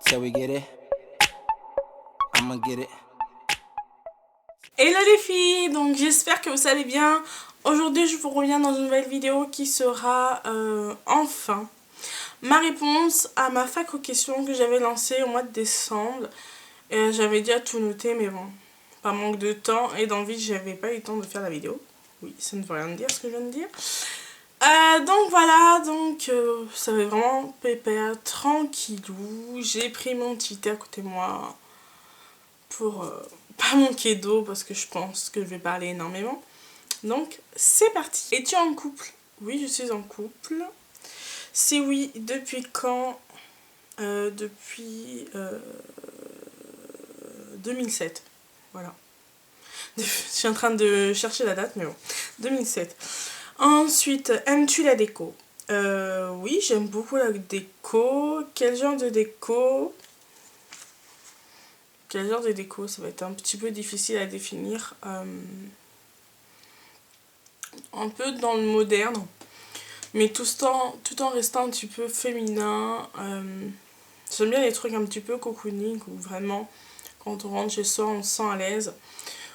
Shall we get it? I'ma get it. Hello les filles, donc j'espère que vous allez bien. Aujourd'hui je vous reviens dans une nouvelle vidéo qui sera enfin ma réponse à ma fac aux questions que j'avais lancée au mois de décembre. J'avais déjà tout noté mais bon, par manque de temps et d'envie j'avais pas eu le temps de faire la vidéo. Oui, ça ne veut rien dire ce que je viens de dire. Donc voilà, ça va vraiment pépère, tranquillou. J'ai pris mon petit thé à côté de moi pour pas manquer d'eau parce que je pense que je vais parler énormément. Donc c'est parti. Es-tu en couple? Oui, je suis en couple. Si oui, depuis quand? Depuis 2007. Voilà. Je suis en train de chercher la date, mais bon. 2007. Ensuite, aimes-tu la déco? Oui, j'aime beaucoup la déco. Quel genre de déco? Quel genre de déco? Ça va être un petit peu difficile à définir. Un peu dans le moderne, mais tout en restant un petit peu féminin. J'aime bien les trucs un petit peu cocooning, où vraiment, quand on rentre chez soi, on se sent à l'aise.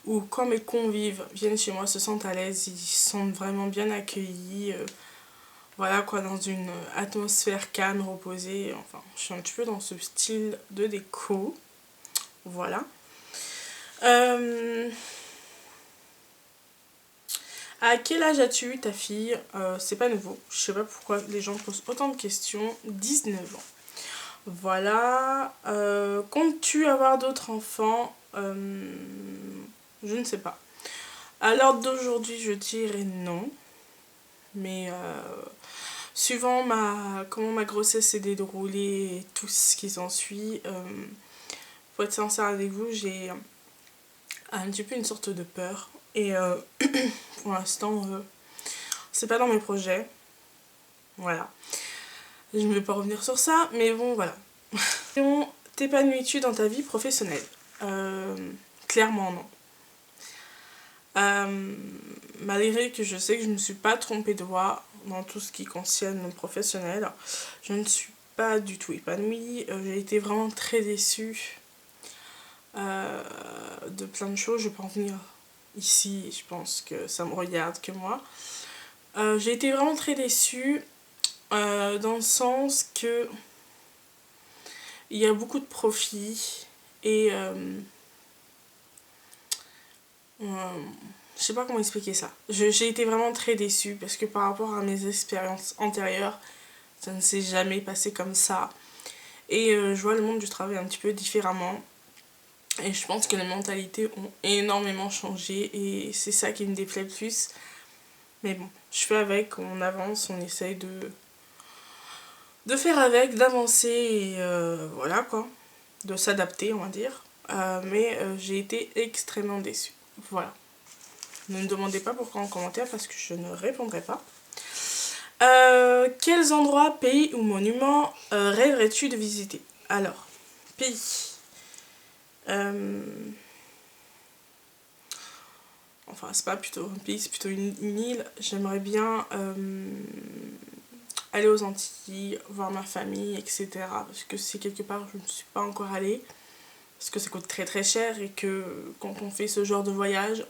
Ou quand mes convives viennent chez moi, se sentent à l'aise, ils sont vraiment bien accueillis. Voilà quoi, dans une atmosphère calme, reposée. Enfin, je suis un petit peu dans ce style de déco. Voilà. À quel âge as-tu eu ta fille? C'est pas nouveau. Je sais pas pourquoi les gens posent autant de questions. 19 ans. Voilà. Comptes-tu avoir d'autres enfants? Je ne sais pas. À l'heure d'aujourd'hui, je dirais non. Mais suivant comment ma grossesse s'est déroulée et tout ce qui s'ensuit, pour être sincère avec vous, j'ai un petit peu une sorte de peur. Et pour l'instant, c'est pas dans mes projets. Voilà. Je ne vais pas revenir sur ça, mais bon, voilà. T'épanouis-tu dans ta vie professionnelle? Clairement, non. Malgré que je sais que je ne me suis pas trompée de voie dans tout ce qui concerne le professionnel, je ne suis pas du tout épanouie. J'ai été vraiment très déçue de plein de choses. Je peux en venir ici, je pense que ça me regarde que moi. J'ai été vraiment très déçue dans le sens que il y a beaucoup de profits et je sais pas comment expliquer ça. J'ai été vraiment très déçue parce que par rapport à mes expériences antérieures, ça ne s'est jamais passé comme ça. Et je vois le monde du travail un petit peu différemment. Et je pense que les mentalités ont énormément changé et c'est ça qui me déplaît le plus. Mais bon, je fais avec, on avance, on essaye de faire avec, d'avancer et voilà quoi. De s'adapter, on va dire. Mais j'ai été extrêmement déçue. Voilà. Ne me demandez pas pourquoi en commentaire parce que je ne répondrai pas. Quels endroits, pays ou monuments rêverais-tu de visiter? Alors, pays. Enfin, c'est pas plutôt un pays, c'est plutôt une île. J'aimerais bien aller aux Antilles, voir ma famille, etc. Parce que c'est quelque part où je ne suis pas encore allée. Parce que ça coûte très très cher et que quand on fait ce genre de voyage,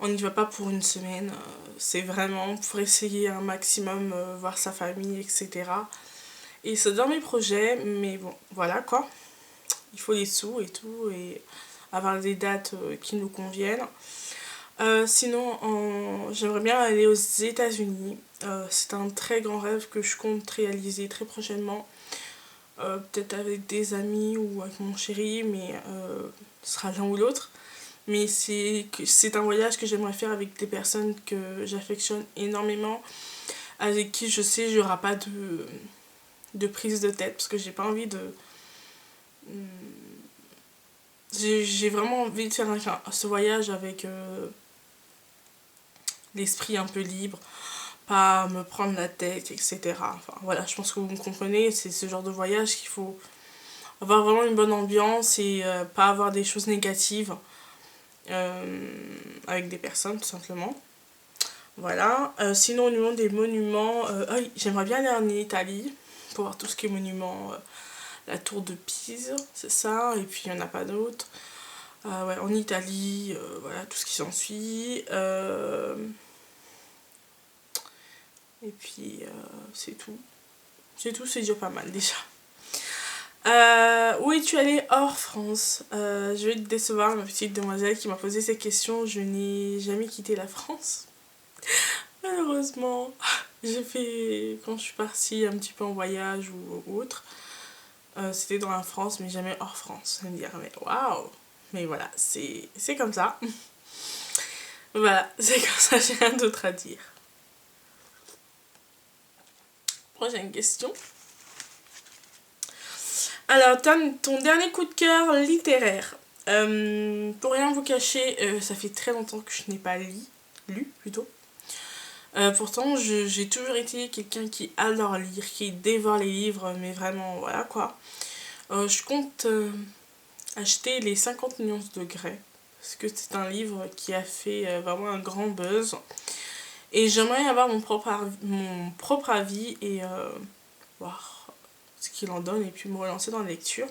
on n'y va pas pour une semaine, c'est vraiment pour essayer un maximum voir sa famille, etc. Et c'est dans mes projets, mais bon, voilà quoi. Il faut les sous et tout, et avoir des dates qui nous conviennent. Sinon, j'aimerais bien aller aux États-Unis. C'est un très grand rêve que je compte réaliser très prochainement. Peut-être avec des amis ou avec mon chéri, mais ce sera l'un ou l'autre. Mais c'est un voyage que j'aimerais faire avec des personnes que j'affectionne énormément, avec qui je sais qu'il n'y aura pas de prise de tête, parce que j'ai pas envie de... J'ai vraiment envie de faire ce voyage avec l'esprit un peu libre, pas me prendre la tête, etc. Enfin voilà, je pense que vous me comprenez, c'est ce genre de voyage qu'il faut avoir vraiment une bonne ambiance et pas avoir des choses négatives. Avec des personnes tout simplement. Voilà. Sinon au niveau des monuments, j'aimerais bien aller en Italie pour voir tout ce qui est monuments la tour de Pise, c'est ça, et puis il n'y en a pas d'autres. Ouais, en Italie, voilà, tout ce qui s'ensuit. Et puis, c'est tout. C'est tout, c'est déjà pas mal, déjà. Où es-tu allée hors France? Je vais te décevoir, ma petite demoiselle qui m'a posé ces questions. Je n'ai jamais quitté la France. Malheureusement. J'ai fait, quand je suis partie un petit peu en voyage ou autre, c'était dans la France, mais jamais hors France. Je vais me dire, mais waouh! Mais voilà, c'est comme ça. Voilà, c'est comme ça, j'ai rien d'autre à dire. Prochaine question. Alors, ton dernier coup de cœur littéraire. Pour rien vous cacher, ça fait très longtemps que je n'ai pas lu plutôt. Pourtant, j'ai toujours été quelqu'un qui adore lire, qui dévore les livres, mais vraiment, voilà quoi. Je compte acheter les 50 nuances de Grey, parce que c'est un livre qui a fait vraiment un grand buzz. Et j'aimerais avoir mon propre avis et voir ce qu'il en donne et puis me relancer dans la lecture.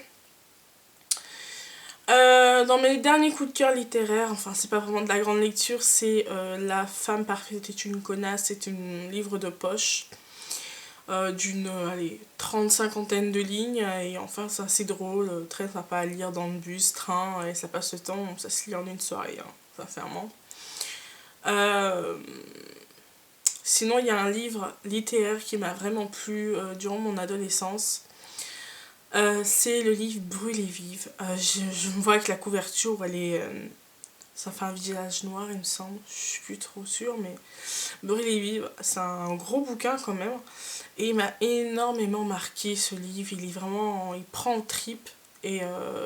Dans mes derniers coups de cœur littéraires, enfin c'est pas vraiment de la grande lecture, c'est La femme parfaite est une connasse, c'est un livre de poche d'une 30-50 de lignes et enfin c'est assez drôle, très sympa à lire dans le bus, train et ça passe le temps, ça se lit en une soirée, hein, sincèrement. Sinon il y a un livre littéraire qui m'a vraiment plu durant mon adolescence. C'est le livre Brûlée vive. Je me vois avec la couverture, elle est, ça fait un village noir il me semble, je suis plus trop sûre, mais Brûlée vive, c'est un gros bouquin quand même. Et il m'a énormément marqué ce livre, il est vraiment, il prend en tripes. Et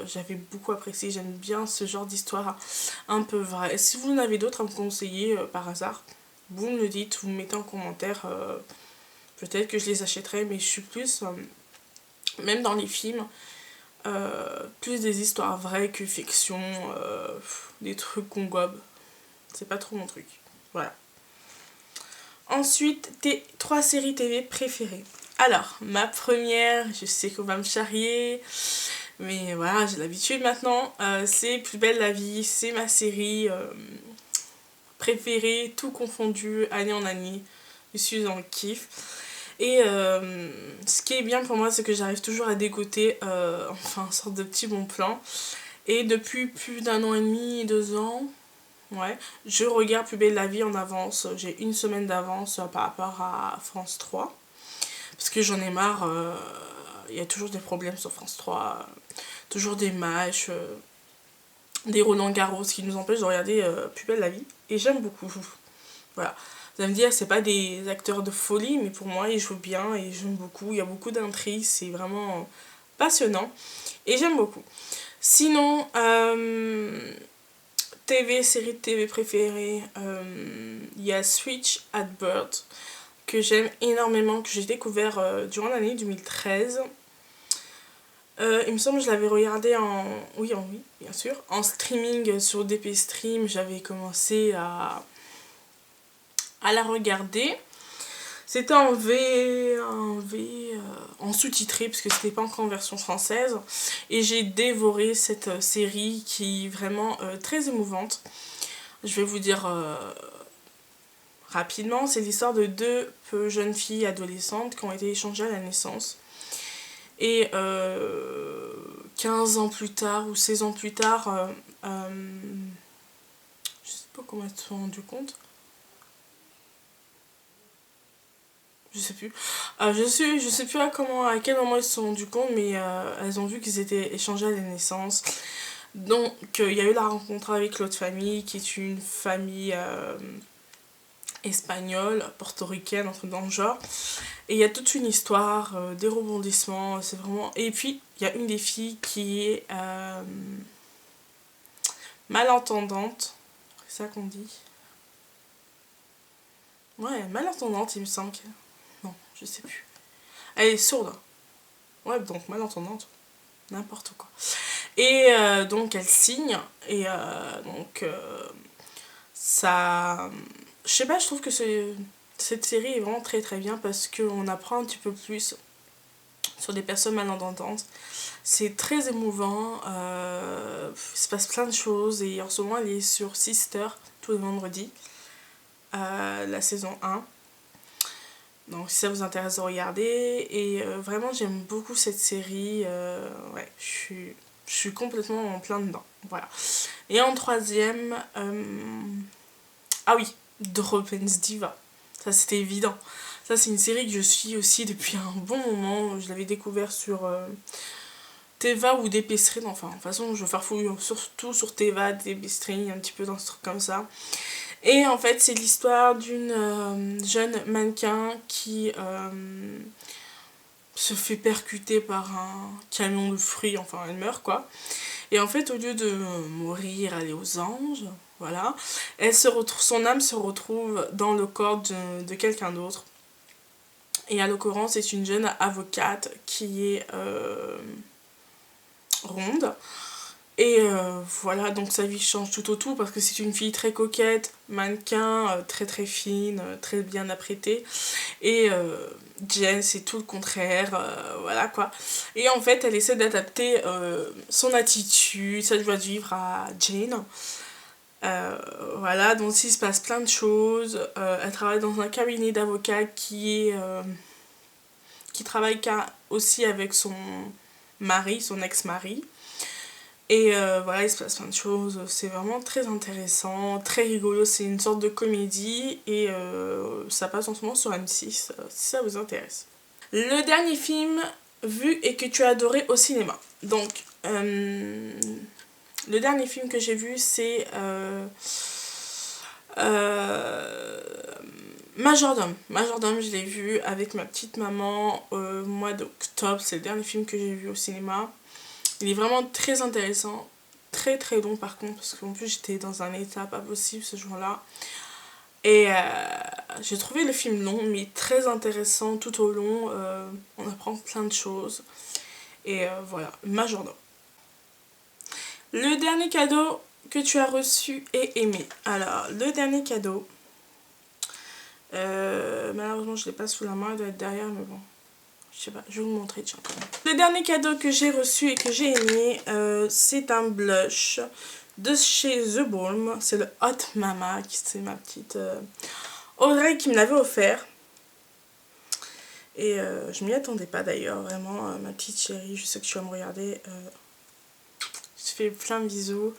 j'avais beaucoup apprécié, j'aime bien ce genre d'histoire un peu vraie. Si vous en avez d'autres à me conseiller par hasard, vous me le dites, vous me mettez en commentaire. Peut-être que je les achèterai, mais je suis plus... même dans les films, plus des histoires vraies que fiction, des trucs qu'on gobe. C'est pas trop mon truc. Voilà. Ensuite, tes 3 séries TV préférées. Alors, ma première, je sais qu'on va me charrier, mais voilà, j'ai l'habitude maintenant. C'est Plus belle la vie, c'est ma série préférée, tout confondu, année en année. Je suis en kiff. Et ce qui est bien pour moi, c'est que j'arrive toujours à dégoter, enfin, une sorte de petit bon plan. Et depuis plus d'1 an et demi, 2 ans, ouais, je regarde Plus belle la vie en avance. J'ai une semaine d'avance par rapport à France 3. Parce que j'en ai marre, il y a toujours des problèmes sur France 3. Toujours des matchs, des Roland-Garros qui nous empêchent de regarder Plus belle la vie. Et j'aime beaucoup. Voilà. Vous allez me dire, c'est pas des acteurs de folie, mais pour moi, ils jouent bien et j'aime beaucoup. Il y a beaucoup d'intrigues, c'est vraiment passionnant. Et j'aime beaucoup. Sinon, série de TV préférée, il y a Switch at Bird, que j'aime énormément, que j'ai découvert durant l'année 2013. Il me semble que je l'avais regardé oui, bien sûr. En streaming sur DP Stream, j'avais commencé à la regarder. C'était en sous-titré parce que c'était pas encore en version française. Et j'ai dévoré cette série qui est vraiment très émouvante. Je vais vous dire rapidement, c'est l'histoire de 2 jeunes filles adolescentes qui ont été échangées à la naissance. Et 15 ans plus tard ou 16 ans plus tard, je sais pas comment elles se sont rendues compte. Je sais plus. Je sais plus à quel moment ils se sont rendus compte, mais elles ont vu qu'ils étaient échangés à la naissance. Donc il y a eu la rencontre avec l'autre famille, qui est une famille espagnole, portoricaine, un truc dans le genre. Et il y a toute une histoire, des rebondissements, c'est vraiment... Et puis, il y a une des filles qui est malentendante. C'est ça qu'on dit? Ouais, malentendante, il me semble. Non, je sais plus. Elle est sourde. Ouais, donc malentendante. N'importe quoi. Et donc elle signe. Et donc ça... Je sais pas, je trouve que cette série est vraiment très très bien parce qu'on apprend un petit peu plus sur des personnes malentendantes. C'est très émouvant, il se passe plein de choses et en ce moment elle est sur Sister tous les vendredis, la saison 1. Donc si ça vous intéresse de regarder, et vraiment j'aime beaucoup cette série, ouais, je suis complètement en plein dedans, voilà. Et en troisième, ah oui, Droppen's Diva, ça c'était évident. Ça c'est une série que je suis aussi depuis un bon moment, je l'avais découvert sur Teva ou Dépestring, enfin de toute façon je farfouille surtout sur Teva, Dépestring, un petit peu dans ce truc comme ça. Et en fait c'est l'histoire d'une jeune mannequin qui se fait percuter par un camion de fruits, enfin elle meurt quoi. Et en fait au lieu de mourir, aller aux anges, voilà, son âme se retrouve dans le corps de quelqu'un d'autre. Et à l'occurrence c'est une jeune avocate qui est ronde. Et voilà, donc sa vie change tout au tout parce que c'est une fille très coquette, mannequin, très très fine, très bien apprêtée. Et Jen, c'est tout le contraire, voilà quoi. Et en fait, elle essaie d'adapter son attitude, sa joie de vivre à Jane. Voilà, donc il se passe plein de choses. Elle travaille dans un cabinet d'avocats qui travaille aussi avec son mari, son ex-mari. Et voilà, il se passe plein de choses, c'est vraiment très intéressant, très rigolo, c'est une sorte de comédie et ça passe en ce moment sur M6, si ça vous intéresse. Le dernier film vu et que tu as adoré au cinéma. Donc, le dernier film que j'ai vu c'est Majordome. Majordome, je l'ai vu avec ma petite maman au mois d'octobre, c'est le dernier film que j'ai vu au cinéma. Il est vraiment très intéressant, très très long par contre, parce qu'en plus j'étais dans un état pas possible ce jour-là. Et j'ai trouvé le film long, mais très intéressant tout au long, on apprend plein de choses. Et voilà, Majordome. Le dernier cadeau que tu as reçu et aimé. Alors, le dernier cadeau, malheureusement je ne l'ai pas sous la main, il doit être derrière, mais bon. Je sais pas, je vais vous montrer, tiens. Le dernier cadeau que j'ai reçu et que j'ai aimé, c'est un blush de chez The Balm. C'est le Hot Mama, c'est ma petite Audrey qui me l'avait offert. Et je m'y attendais pas d'ailleurs, vraiment, ma petite chérie, je sais que tu vas me regarder. Je te fais plein de bisous.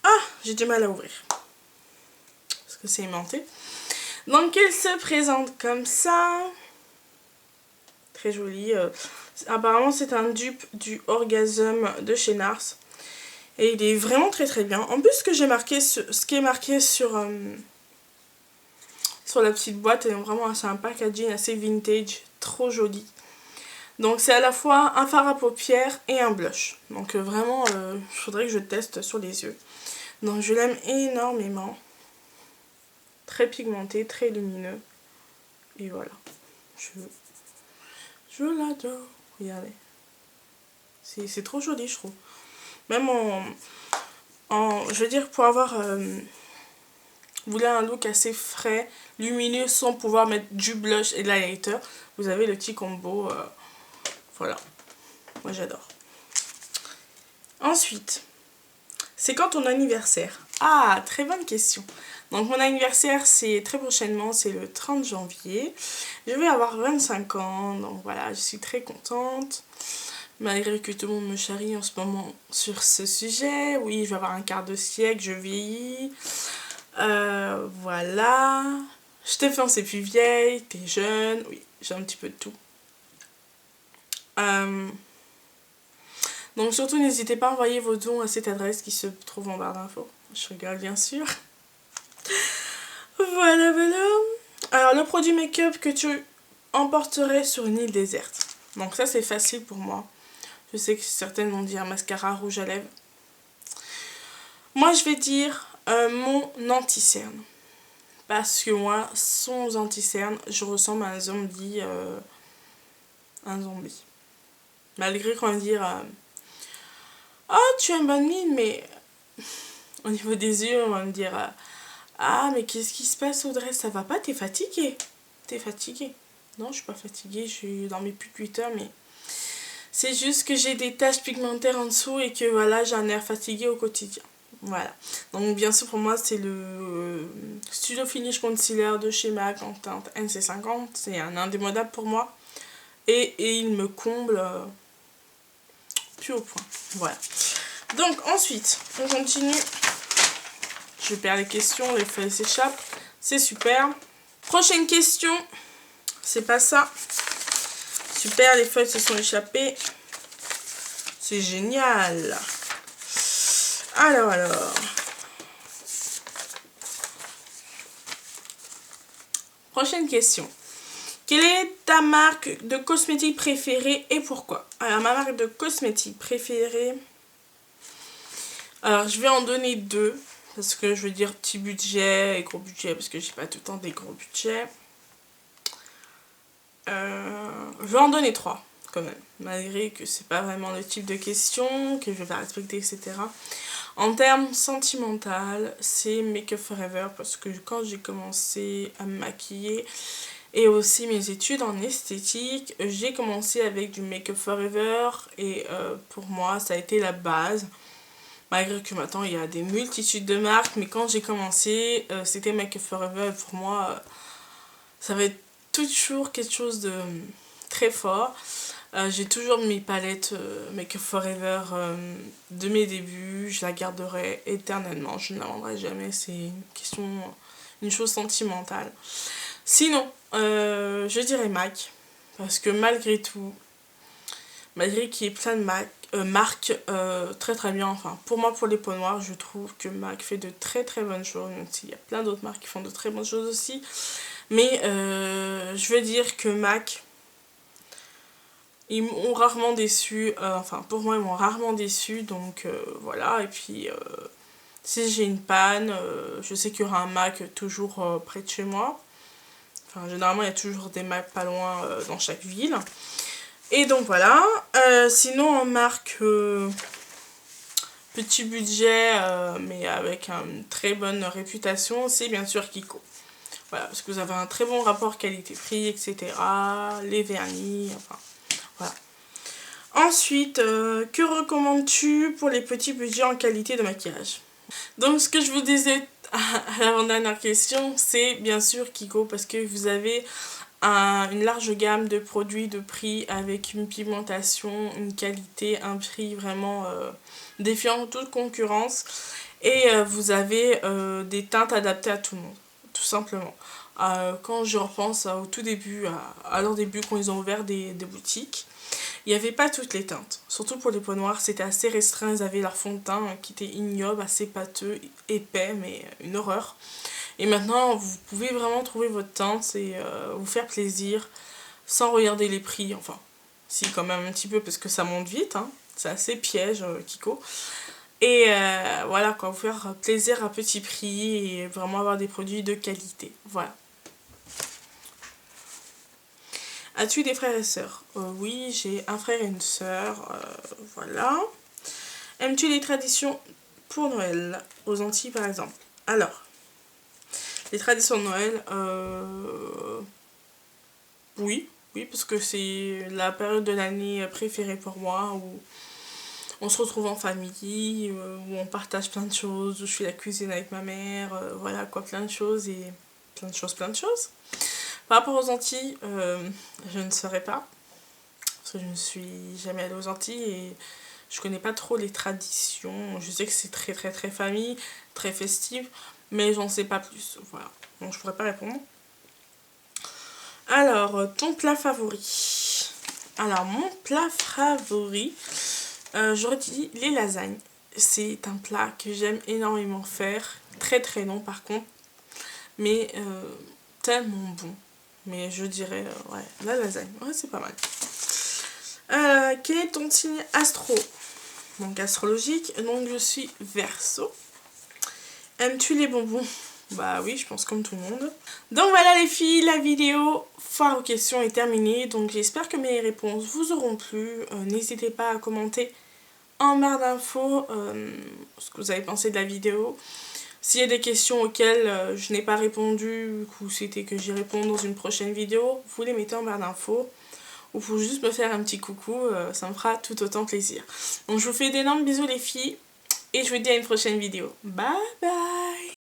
Ah, j'ai du mal à ouvrir. Parce que c'est aimanté. Donc elle se présente comme ça. Très joli. Apparemment c'est un dupe du Orgasm de chez Nars. Et il est vraiment très très bien. En plus ce qui est marqué sur la petite boîte est vraiment c'est un packaging assez vintage, trop joli. Donc c'est à la fois un fard à paupières et un blush. Donc vraiment il faudrait que je teste sur les yeux. Donc je l'aime énormément. Très pigmenté, très lumineux. Et voilà. Je l'adore. Regardez. C'est trop joli, je trouve. Même je veux dire, pour avoir... vous voulez un look assez frais, lumineux, sans pouvoir mettre du blush et de l'highlighter, vous avez le petit combo. Voilà. Moi, j'adore. Ensuite, c'est quand ton anniversaire? Ah, très bonne question. Donc mon anniversaire c'est très prochainement, c'est le 30 janvier. Je vais avoir 25 ans, donc voilà, je suis très contente. Malgré que tout le monde me charrie en ce moment sur ce sujet. Oui, je vais avoir un quart de siècle, je vieillis. Voilà. Je te fiancée plus vieille, t'es jeune. Oui, j'ai un petit peu de tout. Donc surtout n'hésitez pas à envoyer vos dons à cette adresse qui se trouve en barre d'infos. Je rigole bien sûr. Voilà, voilà. Alors le produit make-up que tu emporterais sur une île déserte. Donc ça c'est facile pour moi. Je sais que certaines vont dire mascara, rouge à lèvres. Moi je vais dire mon anti-cerne. Parce que moi, sans anti-cerne, je ressemble à un zombie. Malgré qu'on va me dire oh tu as une bonne mine, mais au niveau des yeux on va me dire ah mais qu'est-ce qui se passe Audrey, ça va pas, t'es fatiguée? T'es fatiguée? Non, je suis pas fatiguée, je suis dans mes plus de 8 heures, mais C'est juste que j'ai des taches pigmentaires en dessous et que voilà, j'ai un air fatigué au quotidien. Voilà. Donc bien sûr pour moi c'est le Studio Finish Concealer de chez MAC en teinte NC50. C'est un indémodable pour moi. Et il me comble plus au point. Voilà. Donc ensuite, on continue. Je perds les questions, les feuilles s'échappent. C'est super. Prochaine question. C'est pas ça. Super, les feuilles se sont échappées. C'est génial. Alors. Prochaine question. Quelle est ta marque de cosmétiques préférée et pourquoi? Alors, ma marque de cosmétiques préférée... Alors, je vais en donner deux. Parce que je veux dire petit budget et gros budget. Parce que j'ai pas tout le temps des gros budgets. Je vais en donner trois, quand même. Malgré que c'est pas vraiment le type de question, que je vais pas respecter, etc. En termes sentimental, c'est Make Up Forever. Parce que quand j'ai commencé à me maquiller... Et aussi mes études en esthétique, j'ai commencé avec du Make Up Forever et pour moi ça a été la base. Malgré que maintenant il y a des multitudes de marques, mais quand j'ai commencé c'était Make Up Forever et pour moi ça va être toujours quelque chose de très fort. J'ai toujours mes palettes Make Up Forever de mes débuts, je la garderai éternellement, je ne la vendrai jamais, c'est une chose sentimentale. Sinon, je dirais MAC, parce que malgré tout, malgré qu'il y ait plein de marques très très bien, enfin pour moi pour les peaux noires, je trouve que MAC fait de très très bonnes choses, même s'il y a plein d'autres marques qui font de très bonnes choses aussi. Mais je veux dire que MAC, ils m'ont rarement déçu, enfin pour moi ils m'ont rarement déçu, donc voilà, et puis... si j'ai une panne, je sais qu'il y aura un MAC toujours près de chez moi. Enfin, généralement, il y a toujours des MAC pas loin dans chaque ville. Et donc voilà. Sinon, en marque petit budget, mais avec une très bonne réputation, c'est bien sûr Kiko. Voilà, parce que vous avez un très bon rapport qualité-prix, etc. Les vernis, enfin, voilà. Ensuite, que recommandes-tu pour les petits budgets en qualité de maquillage? Donc, ce que je vous disais à l'avant-dernière question, c'est bien sûr Kiko, parce que vous avez une large gamme de produits de prix avec une pigmentation, une qualité, un prix vraiment défiant toute concurrence. Et vous avez des teintes adaptées à tout le monde, tout simplement. Quand je repense au tout début, à leur début, quand ils ont ouvert des boutiques, il n'y avait pas toutes les teintes. Surtout pour les peaux noires, c'était assez restreint. Ils avaient leur fond de teint qui était ignoble, assez pâteux, épais, mais une horreur. Et maintenant, vous pouvez vraiment trouver votre teinte et vous faire plaisir sans regarder les prix. Enfin, si quand même un petit peu parce que ça monte vite. Hein. C'est assez piège, Kiko. Et voilà, quoi, vous faire plaisir à petit prix et vraiment avoir des produits de qualité. Voilà. As-tu des frères et sœurs? Oui, j'ai un frère et une sœur, voilà. Aimes-tu les traditions pour Noël, aux Antilles par exemple? Alors, les traditions de Noël, oui, parce que c'est la période de l'année préférée pour moi, où on se retrouve en famille, où on partage plein de choses, où je fais la cuisine avec ma mère, voilà quoi, plein de choses et plein de choses. Par rapport aux Antilles, je ne saurais pas, parce que je ne suis jamais allée aux Antilles et je connais pas trop les traditions. Je sais que c'est très très très famille, très festif, mais j'en sais pas plus, voilà. Donc je pourrais pas répondre. Alors, ton plat favori? Alors, mon plat favori, j'aurais dit les lasagnes. C'est un plat que j'aime énormément faire, très très long par contre, mais tellement bon. Mais je dirais, ouais, la lasagne. Ouais, c'est pas mal. Quel est ton signe astro? Donc, astrologique. Donc, je suis Verseau. Aimes-tu les bonbons? Bah oui, je pense comme tout le monde. Donc, voilà les filles, la vidéo foire aux questions est terminée. Donc, j'espère que mes réponses vous auront plu. N'hésitez pas à commenter en barre d'infos ce que vous avez pensé de la vidéo. S'il y a des questions auxquelles je n'ai pas répondu, ou c'était que j'y réponds dans une prochaine vidéo, vous les mettez en barre d'infos. ou pour juste me faire un petit coucou, ça me fera tout autant plaisir. Donc je vous fais d'énormes bisous les filles et je vous dis à une prochaine vidéo. Bye bye.